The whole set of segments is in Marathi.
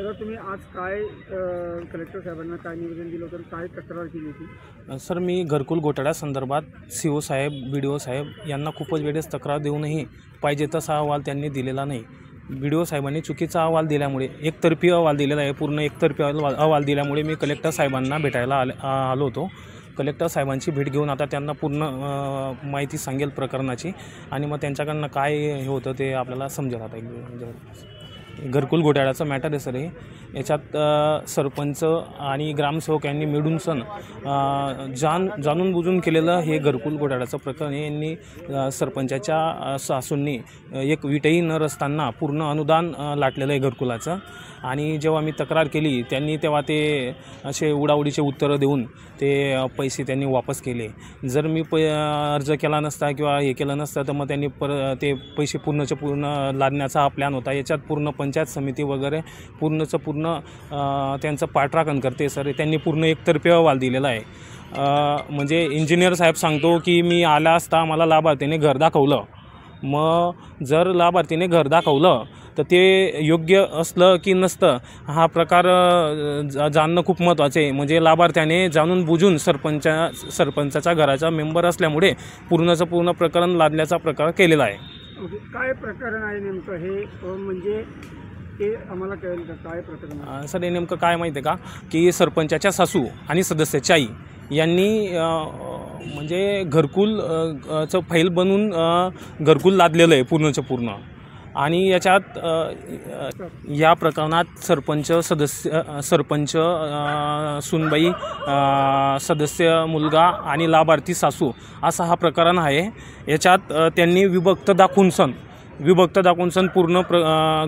तर तुम्ही आज काय कलेक्टर साहेबांना काय निवेदन दिलं होतं, काय तक्रार केली होती? सर, मी घरकुल घोटाळ्यासंदर्भात CO साहेब, BDO साहेब यांना खूपच वेळेस तक्रार देऊनही पाहिजे तसा अहवाल त्यांनी दिलेला नाही. BDO साहेबांनी चुकीचा अहवाल दिल्यामुळे, एकतर्फी अहवाल दिलेला आहे, पूर्ण एकतर्फी अहवाल दिल्यामुळे मी कलेक्टर साहेबांना भेटायला आलो होतो. कलेक्टर साहेबांची भेट घेऊन आता त्यांना पूर्ण माहिती सांगेल प्रकरणाची आणि मग त्यांच्याकडनं काय हे होतं ते आपल्याला समजेल. आता घरकुल घोटाळ्याचं मॅटर आहे सर हे. याच्यात सरपंच आणि ग्रामसेवक यांनी मिळून जाणून बुजून केलेलं हे घरकुल घोटाळ्याचं प्रकरण आहे. यांनी सरपंचाच्या सासूंनी एक विटही न रचताना पूर्ण अनुदान लाटलेलं आहे घरकुलाचं. आणि जेव्हा मी तक्रार केली त्यांनी तेव्हा ते असे उडाउडीचे उत्तरं देऊन ते पैसे त्यांनी वापस केले. जर मी अर्ज केला नसता किंवा हे केलं नसतं तर मग त्यांनी ते पैसे पूर्णच्या पूर्ण लादण्याचा हा प्लॅन होता. याच्यात पूर्ण पंचायत समिती वगैरे पूर्णचं पूर्ण त्यांचं पाठराखण करते सर. त्यांनी पूर्ण एकतर्फी अहवाल दिलेला आहे. म्हणजे इंजिनियर साहेब सांगतो की मी आला असता मला लाभार्थीने घर दाखवलं. मग जर लाभार्थीने घर दाखवलं तर ते योग्य असलं की नसतं हा प्रकार जाणणं खूप महत्त्वाचं आहे. म्हणजे लाभार्थ्याने जाणून बुजून सरपंचाच्या घराचा मेंबर असल्यामुळे पूर्णचं पूर्ण प्रकरण लादल्याचा प्रकार केलेला आहे. काय प्रकरण आहे नेमकं हे, म्हणजे ते आम्हाला कळेल का काय प्रकरण? सर, हे नेमकं काय माहिती आहे का की सरपंचाच्या सासू आणि सदस्याची आई यांनी म्हणजे घरकुलचं फाईल बनवून घरकुल लादलेलं आहे पूर्णचं पूर्ण. आणि याच्यात या प्रकरणात सरपंच सुनबाई, सदस्य मुलगा आणि लाभार्थी सासू असा हा प्रकरण आहे. याच्यात त्यांनी विभक्त दाखवून पूर्ण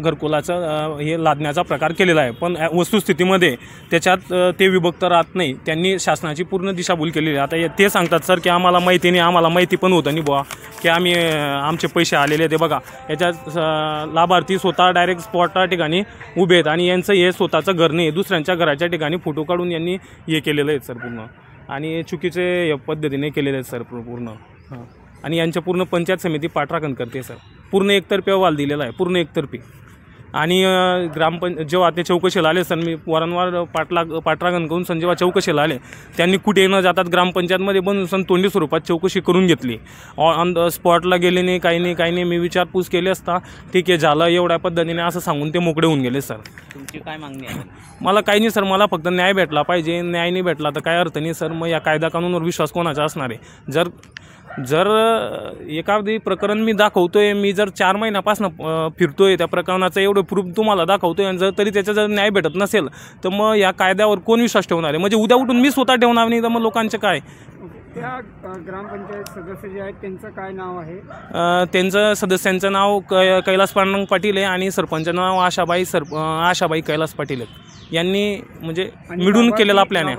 घरकुलाचं हे लादण्याचा प्रकार केलेला आहे. पण वस्तुस्थितीमध्ये त्याच्यात ते विभक्त राहत नाही. त्यांनी शासनाची पूर्ण दिशाभूल केलेली आहे. आता ते सांगतात सर की आम्हाला माहिती नाही, आम्हाला माहिती पण होतं नाही बुवा की आमचे पैसे आलेले ते बघा. याच्यात लाभार्थी स्वतः डायरेक्ट स्पॉटच्या ठिकाणी उभे आहेत आणि यांचं हे स्वतःचं घर नाही, दुसऱ्यांच्या घराच्या ठिकाणी फोटो काढून यांनी हे केलेलं आहे सर पूर्ण. आणि चुकीचे पद्धतीने केलेले आहेत सर पूर्ण. आणि यांच्या पूर्ण पंचायत समिती पाठराखण करते सर. पूर्ण एकतर्फी अहवाल दिलेला आहे, पूर्ण एकतर्फी. आणि जेव्हा ते चौकशीला आले सर, मी वारंवार पाठराखण करून जेव्हा चौकशीला आले त्यांनी कुठे न जातात ग्रामपंचायतमध्ये बनवून तोंडी स्वरूपात चौकशी करून घेतली. ऑन द स्पॉटला गेले नाही, काही नाही. मी विचारपूस केली असता ठीक आहे झालं एवढ्या पद्धतीने असं सांगून ते मोकळे होऊन गेले सर. तुमची काय मागणी आहे? मला काही नाही सर, मला फक्त न्याय भेटला पाहिजे. न्याय नाही भेटला तर काय अर्थ नाही सर. मग या कायदा कानूनवर विश्वास कोणाचा असणार आहे? जर एखादी प्रकरण मी दाखवतोय, मी जर 4 महिन्यापासून फिरतोय त्या प्रकरणाचं एवढं प्रूफ तुम्हाला दाखवतोय आणि तरी त्याचा जर न्याय भेटत नसेल तर मग या कायद्यावर कोण विश्वास ठेवणार आहे? म्हणजे उद्या उठून मी स्वतः ठेवणार नाही तर मग लोकांचे काय? त्या ग्रामपंचायत सदस्य जे आहेत त्यांचं काय नाव आहे? त्यांचं सदस्यांचं नाव कैलास पांडुरंग पाटील आहे आणि सरपंचाचं नाव आशाबाई कैलास पाटील आहेत. यांनी म्हणजे मिळून केलेला प्लॅन आहे.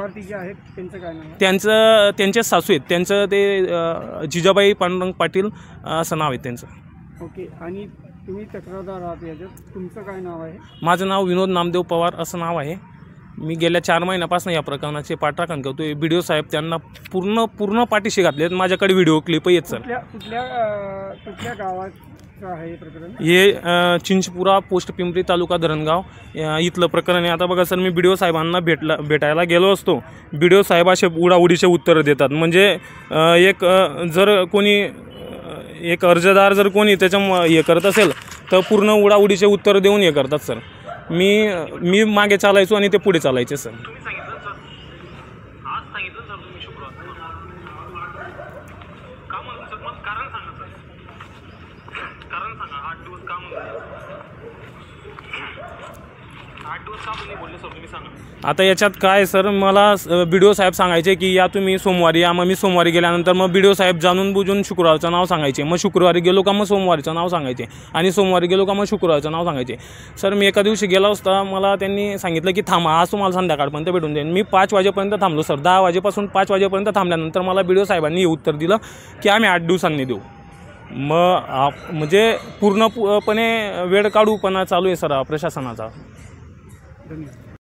त्यांचं काय नाव? त्यांचे सासू आहेत, त्यांचं ते जिजाबाई पांडुरंग पाटील असं नाव आहे त्यांचं. ओके. आणि तुम्ही तक्रारदार आहात याच्यात, तुमचं काय नाव आहे? माझं नाव विनोद नामदेव पवार असं नाव आहे. मी गेल्या 4 महिन्यापासून या प्रकरणाचे पाठराखण करतोय. BDO साहेब त्यांना पूर्ण पाठीशी घातले. माझ्याकडे व्हिडिओ क्लिप आहेत सर. कुठल्या गावात आहे प्रकरण? हे चिंचपुरा पोस्ट पिंपरी तालुका धरणगाव इथलं प्रकरण आहे. आता बघा सर, मी BDO साहेबांना भेटायला गेलो असतो. BDO साहेब असे उडाउडीचे उत्तरं देतात. म्हणजे जर कोणी एक अर्जदार जर कोणी त्याच्या हे करत असेल तर पूर्ण उडाउडीचे उत्तरं देऊन हे करतात सर. मी मागे चालायचो आणि ते पुढे चालायचे सर. आता याच्यात काय सर, मला BDO साहेब सांगायचे की या तुम्ही सोमवारी या. मग मी सोमवारी गेल्यानंतर मग BDO साहेब जाणून बुजून शुक्रवारचं नाव सांगायचे. मग शुक्रवारी गेलो का मग सोमवारीचं नाव सांगायचे आणि सोमवारी गेलो का मग शुक्रवारचं नाव सांगायचे. सर, मी एका दिवशी गेला असता, मला त्यांनी सांगितलं की थांबा आज तुम्हाला संध्याकाळपर्यंत भेटून जाईल. मी 5 वाजेपर्यंत थांबलो सर. 10 वाजेपासून 5 वाजेपर्यंत थांबल्यानंतर मला BDO साहेबांनी हे उत्तर दिलं की आम्ही 8 दिवसांनी देऊ. मग म्हणजे पूर्णपणे वेळ काढूपणा चालू आहे सर प्रशासनाचा. धन्यवाद.